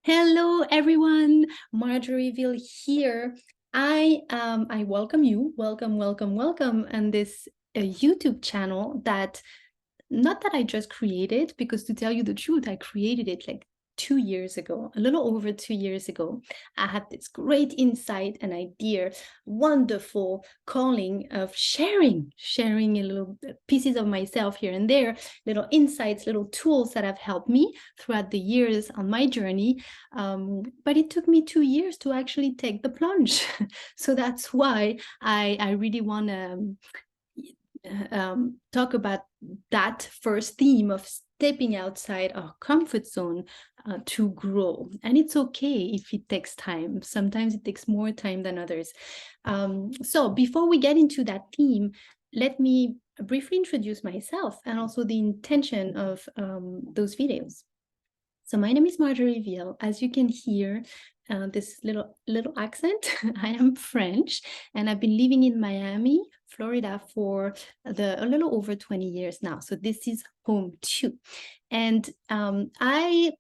Hello, everyone. Marjorieville here. I welcome you. Welcome, and this YouTube channel that not that I just created, because to tell you the truth, I created it like 2 years ago, a little over 2 years ago. I had this great insight and idea, wonderful calling of sharing a little pieces of myself here and there, little insights, little tools that have helped me throughout the years on my journey. But it took me 2 years to actually take the plunge. So that's why I really want to talk about that first theme of stepping outside our comfort zone to grow. And it's okay if it takes time. Sometimes it takes more time than others. So before we get into that theme, let me briefly introduce myself and also the intention of those videos. So my name is Marjorieville. As you can hear, this little accent, I am French, and I've been living in Miami, Florida for a little over 20 years now. So this is home too. And I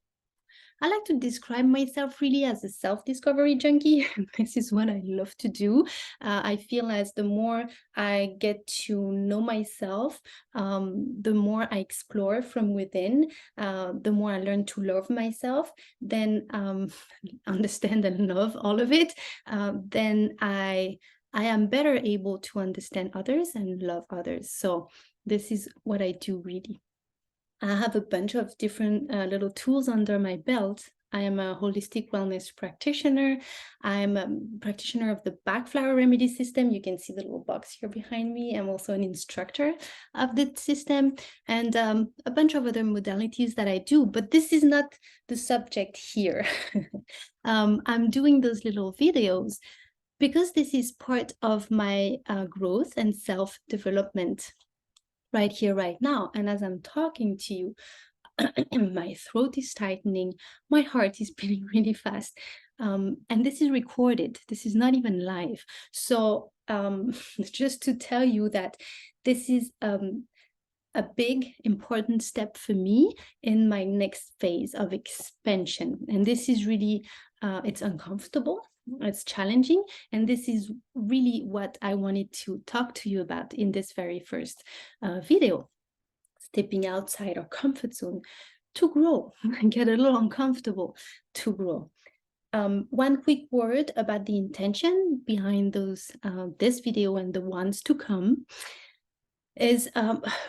like to describe myself really as a self-discovery junkie. This is what I love to do. I feel as the more I get to know myself, the more I explore from within, the more I learn to love myself, then understand and love all of it, then I am better able to understand others and love others. So this is what I do really. I have a bunch of different little tools under my belt. I am a holistic wellness practitioner. I'm a practitioner of the Bach flower remedy system. You can see the little box here behind me. I'm also an instructor of the system and a bunch of other modalities that I do, but this is not the subject here. I'm doing those little videos because this is part of my growth and self-development right here, right now. And as I'm talking to you, my throat is tightening, my heart is beating really fast. And this is recorded, this is not even live. So just to tell you that this is a big, important step for me in my next phase of expansion. And this is really, it's uncomfortable, it's challenging, and this is really what I wanted to talk to you about in this very first video. Stepping outside our comfort zone to grow and get a little uncomfortable to grow. One quick word about the intention behind those this video and the ones to come is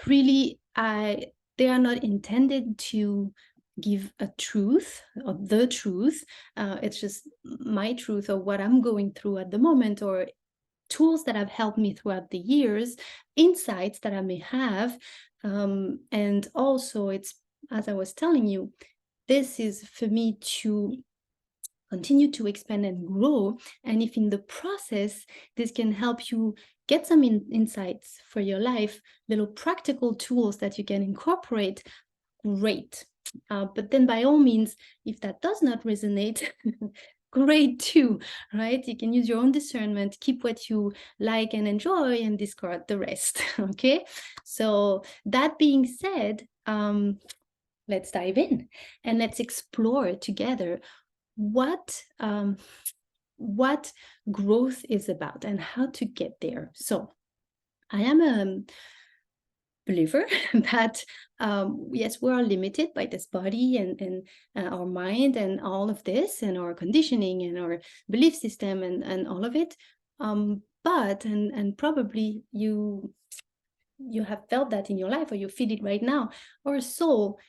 really they are not intended to give a truth or the truth. It's just my truth or what I'm going through at the moment, or tools that have helped me throughout the years, insights that I may have. And also it's, as I was telling you, this is for me to continue to expand and grow. And if in the process, this can help you get some insights for your life, little practical tools that you can incorporate, great. But then by all means, if that does not resonate, great too, right? You can use your own discernment, keep what you like and enjoy and discard the rest. Okay, so that being said, let's dive in and let's explore together what growth is about and how to get there. So I am a believer that yes, we are limited by this body and our mind and all of this and our conditioning and our belief system and all of it, but and probably you have felt that in your life, or you feel it right now, our soul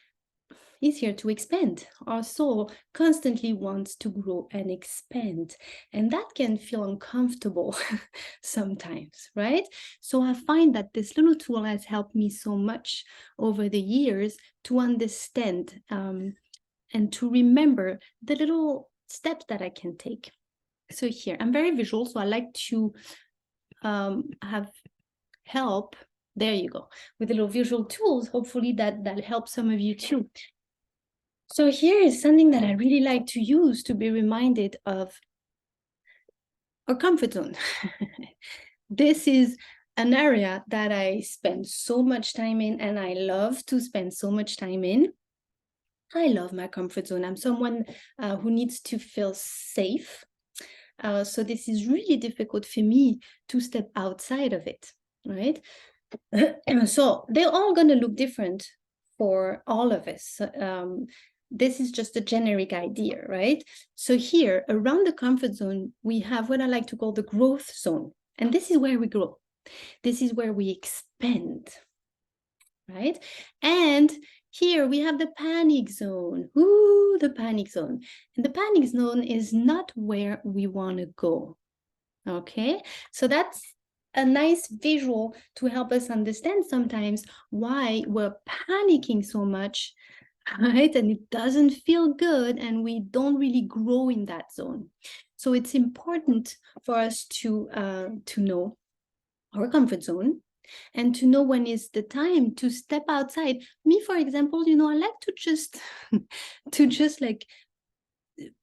is here to expand. Our soul constantly wants to grow and expand, and that can feel uncomfortable sometimes, right? So I find that this little tool has helped me so much over the years to understand and to remember the little steps that I can take. So here, I'm very visual, so I like to have help. There you go, with the little visual tools. Hopefully that helps some of you too. So here is something that I really like to use to be reminded of our comfort zone. This is an area that I spend so much time in, and I love to spend so much time in. I love my comfort zone. I'm someone who needs to feel safe. So this is really difficult for me to step outside of it, right? So they're all going to look different for all of us. This is just a generic idea, right? So here around the comfort zone, we have what I like to call the growth zone. And this is where we grow. This is where we expand, right? And here we have the panic zone. Ooh, the panic zone. And the panic zone is not where we want to go. Okay, so that's a nice visual to help us understand sometimes why we're panicking so much, right? And it doesn't feel good, and we don't really grow in that zone. So it's important for us to know our comfort zone and to know when is the time to step outside. Me, for example, I like to just like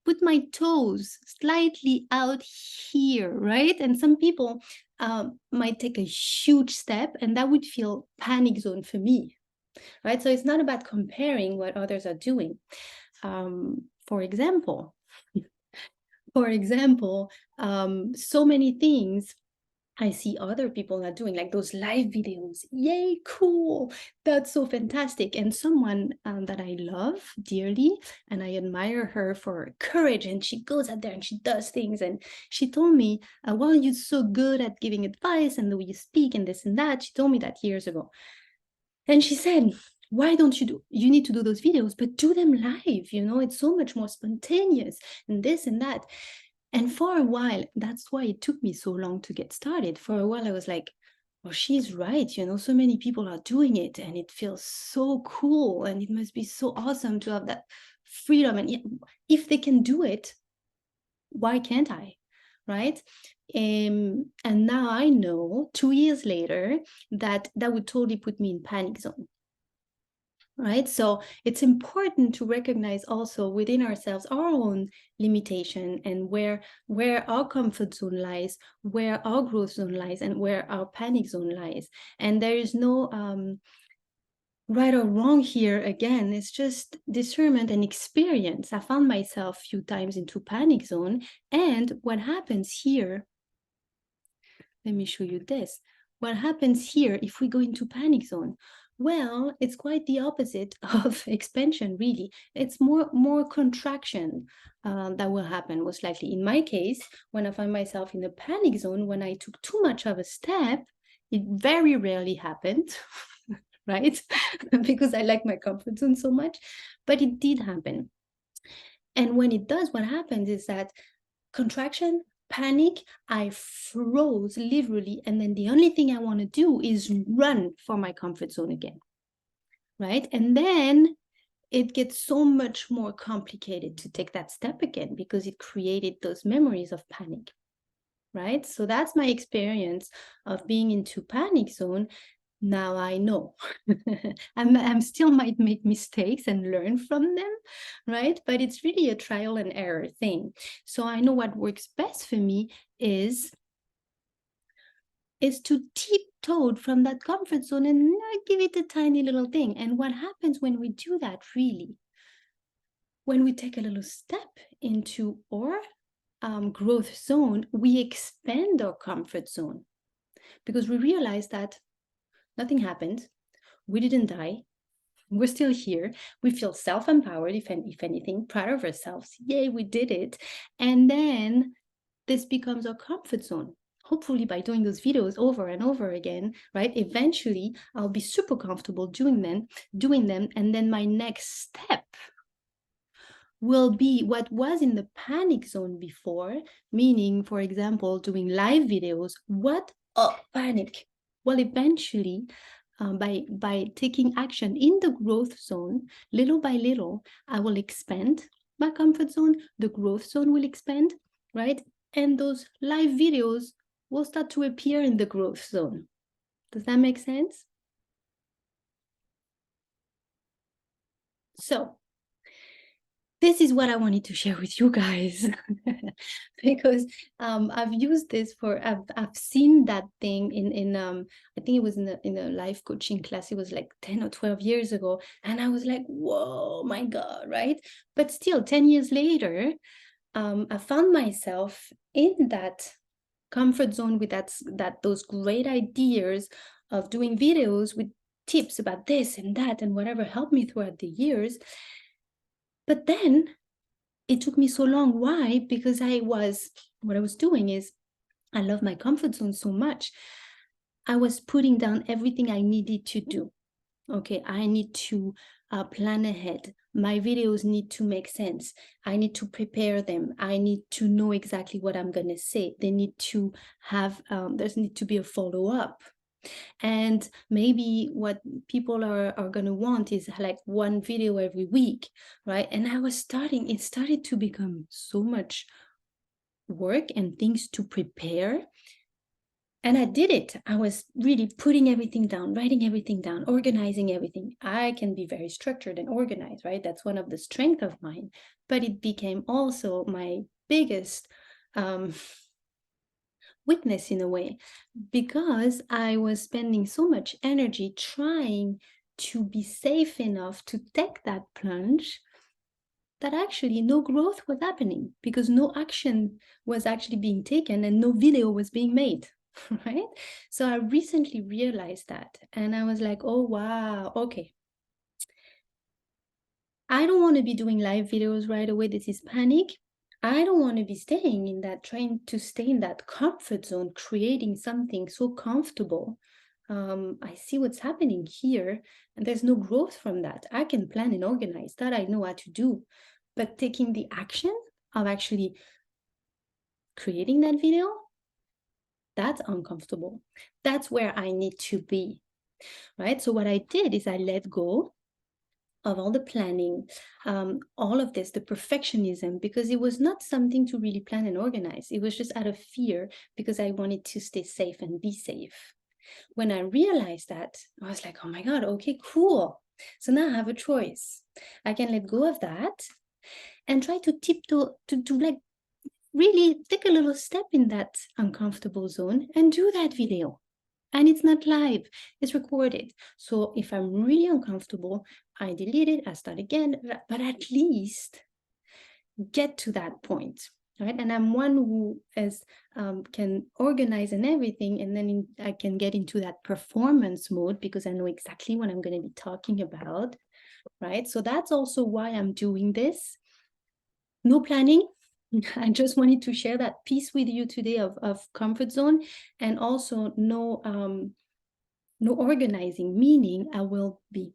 put my toes slightly out here, right? And some people might take a huge step, and that would feel panic zone for me, right? So it's not about comparing what others are doing. For example, so many things I see other people are doing, like those live videos. Yay, cool. That's so fantastic. And someone that I love dearly, and I admire her for her courage, and she goes out there and she does things. And she told me, well, you're so good at giving advice and the way you speak and this and that. She told me that years ago. And she said, why don't you need to do those videos, but do them live, it's so much more spontaneous and this and that. And for a while, that's why it took me so long to get started. For a while, I was like, well, she's right. So many people are doing it and it feels so cool. And it must be so awesome to have that freedom. And if they can do it, why can't I? Right. And now I know 2 years later that would totally put me in panic zone. Right, so it's important to recognize also within ourselves our own limitation and where our comfort zone lies, where our growth zone lies, and where our panic zone lies. And there is no right or wrong here. Again, it's just discernment and experience. I found myself a few times into panic zone, and what happens here, let me show you this. What happens here if we go into panic zone? Well, it's quite the opposite of expansion, really. It's more contraction that will happen, most likely. In my case, when I find myself in a panic zone, when I took too much of a step, it very rarely happened, right? Because I like my comfort zone so much, but it did happen. And when it does, what happens is that contraction, panic, I froze literally. And then the only thing I want to do is run for my comfort zone again, right? And then it gets so much more complicated to take that step again because it created those memories of panic, right? So that's my experience of being into panic zone. Now I know. I'm still might make mistakes and learn from them, right? But it's really a trial and error thing. So I know what works best for me is to tiptoe from that comfort zone and not give it a tiny little thing. And what happens when we do that, really? When we take a little step into our growth zone, we expand our comfort zone because we realize that nothing happened. We didn't die. We're still here. We feel self-empowered, if anything, proud of ourselves. Yay, we did it. And then this becomes our comfort zone. Hopefully by doing those videos over and over again, right? Eventually, I'll be super comfortable doing them. And then my next step will be what was in the panic zone before, meaning, for example, doing live videos. What? Oh, panic. Well, eventually, by taking action in the growth zone, little by little, I will expand my comfort zone. The growth zone will expand, right? And those live videos will start to appear in the growth zone. Does that make sense? So this is what I wanted to share with you guys because I've used this for I've seen that thing in I think it was in a life coaching class. It was like 10 or 12 years ago, and I was like, whoa, my God, right? But still, 10 years later, I found myself in that comfort zone with that those great ideas of doing videos with tips about this and that and whatever helped me throughout the years. But then it took me so long. Why? Because what I was doing is, I love my comfort zone so much. I was putting down everything I needed to do. Okay, I need to plan ahead. My videos need to make sense. I need to prepare them. I need to know exactly what I'm going to say. They need to have, there's need to be a follow up. And maybe what people are going to want is like one video every week, right? And it started to become so much work and things to prepare. And I did it. I was really putting everything down, writing everything down, organizing everything. I can be very structured and organized, right? That's one of the strengths of mine. But it became also my biggest weakness in a way, because I was spending so much energy trying to be safe enough to take that plunge, that actually no growth was happening because no action was actually being taken and no video was being made. Right? So I recently realized that, and I was like, oh wow, okay, I don't want to be doing live videos right away. This is panic. I don't want to be staying in that, trying to stay in that comfort zone, creating something so comfortable. I see what's happening here, and there's no growth from that. I can plan and organize that. I know what to do, but taking the action of actually creating that video, that's uncomfortable. That's where I need to be, right? So what I did is I let go of all the planning, all of this, the perfectionism, because it was not something to really plan and organize. It was just out of fear because I wanted to stay safe and be safe. When I realized that, I was like, oh my God, okay, cool. So now I have a choice. I can let go of that and try to tiptoe to like really take a little step in that uncomfortable zone and do that video. And it's not live, it's recorded. So if I'm really uncomfortable, I delete it, I start again, but at least get to that point, right? And I'm one who can organize and everything, and then I can get into that performance mode because I know exactly what I'm going to be talking about, right? So that's also why I'm doing this. No planning. I just wanted to share that piece with you today of comfort zone, and also no organizing, meaning I will be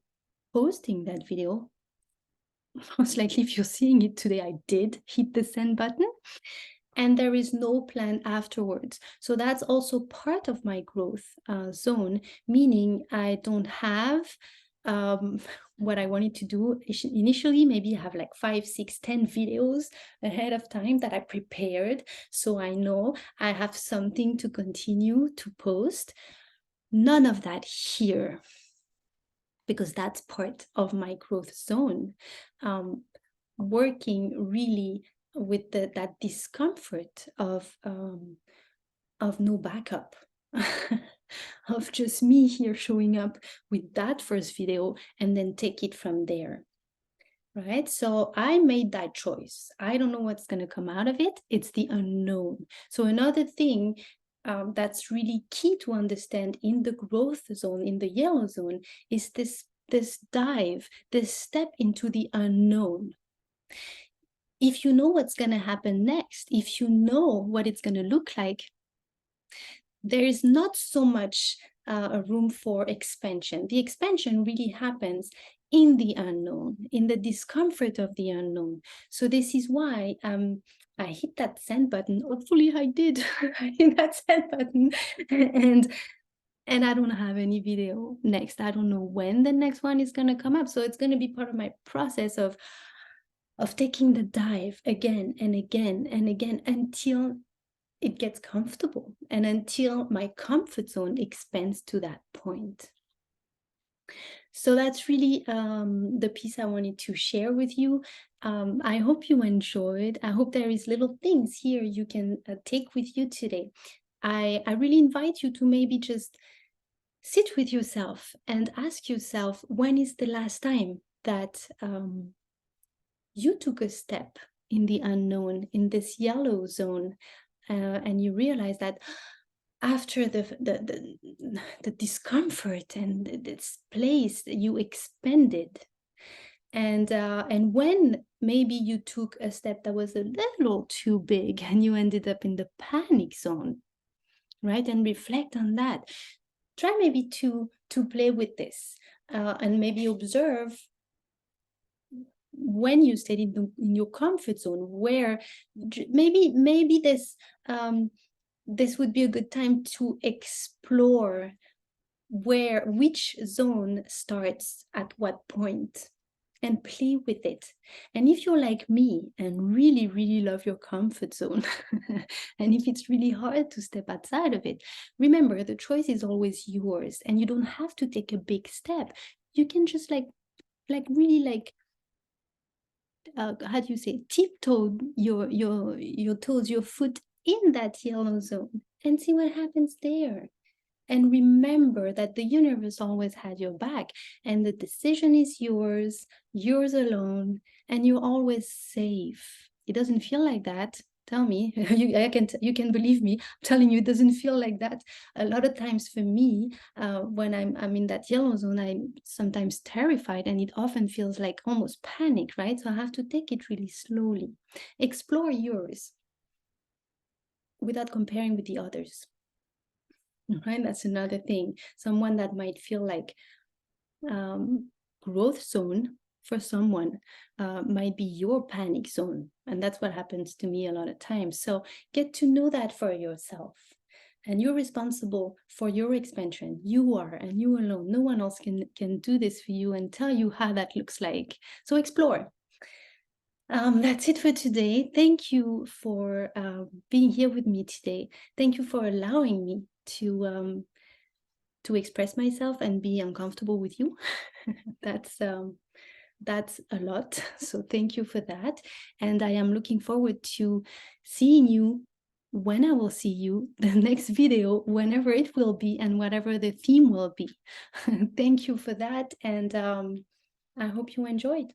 posting that video. Most likely, if you're seeing it today, I did hit the send button, and there is no plan afterwards. So that's also part of my growth zone, meaning I don't have what I wanted to do initially. Maybe I have like 5, 6, 10 videos ahead of time that I prepared. So I know I have something to continue to post. None of that here, because that's part of my growth zone. Working really with that discomfort of no backup, of just me here showing up with that first video and then take it from there. Right? So I made that choice. I don't know what's going to come out of it. It's the unknown. So another thing that's really key to understand in the growth zone, in the yellow zone, is this dive, this step into the unknown. If you know what's going to happen next, if you know what it's going to look like, there is not so much a room for expansion. The expansion really happens in the unknown, in the discomfort of the unknown. So this is why I hit that send button. Hopefully I did. I hit that send button, and I don't have any video next. I don't know when the next one is going to come up. So it's going to be part of my process of taking the dive again and again and again until it gets comfortable and until my comfort zone expands to that point. So that's really the piece I wanted to share with you. I hope you enjoyed. I hope there is little things here you can take with you today. I really invite you to maybe just sit with yourself and ask yourself, when is the last time that you took a step in the unknown, in this yellow zone, and you realize that after the discomfort and this place you expanded, and when maybe you took a step that was a little too big and you ended up in the panic zone, right? And reflect on that. Try maybe to play with this, and maybe observe when you stayed in your comfort zone, where maybe this would be a good time to explore which zone starts at what point, and play with it. And if you're like me and really, really love your comfort zone, and if it's really hard to step outside of it, remember the choice is always yours, and you don't have to take a big step. You can just really how do you say, tiptoe your toes, your foot in that yellow zone, and see what happens there. And remember that the universe always had your back, and the decision is yours alone, and you're always safe. It doesn't feel like that. Tell me, you can believe me. I'm telling you, it doesn't feel like that. A lot of times for me, when I'm in that yellow zone, I'm sometimes terrified, and it often feels like almost panic, right? So I have to take it really slowly. Explore yours without comparing with the others. Right, that's another thing. Someone that might feel like growth zone for someone might be your panic zone, and that's what happens to me a lot of times. So get to know that for yourself, and you're responsible for your expansion. You are, and you alone. No one else can do this for you and tell you how that looks like. So explore. That's it for today. Thank you for being here with me today. Thank you for allowing me to express myself and be uncomfortable with you. that's a lot. So thank you for that. And I am looking forward to seeing you when I will see you, the next video, whenever it will be, and whatever the theme will be. Thank you for that. And I hope you enjoyed.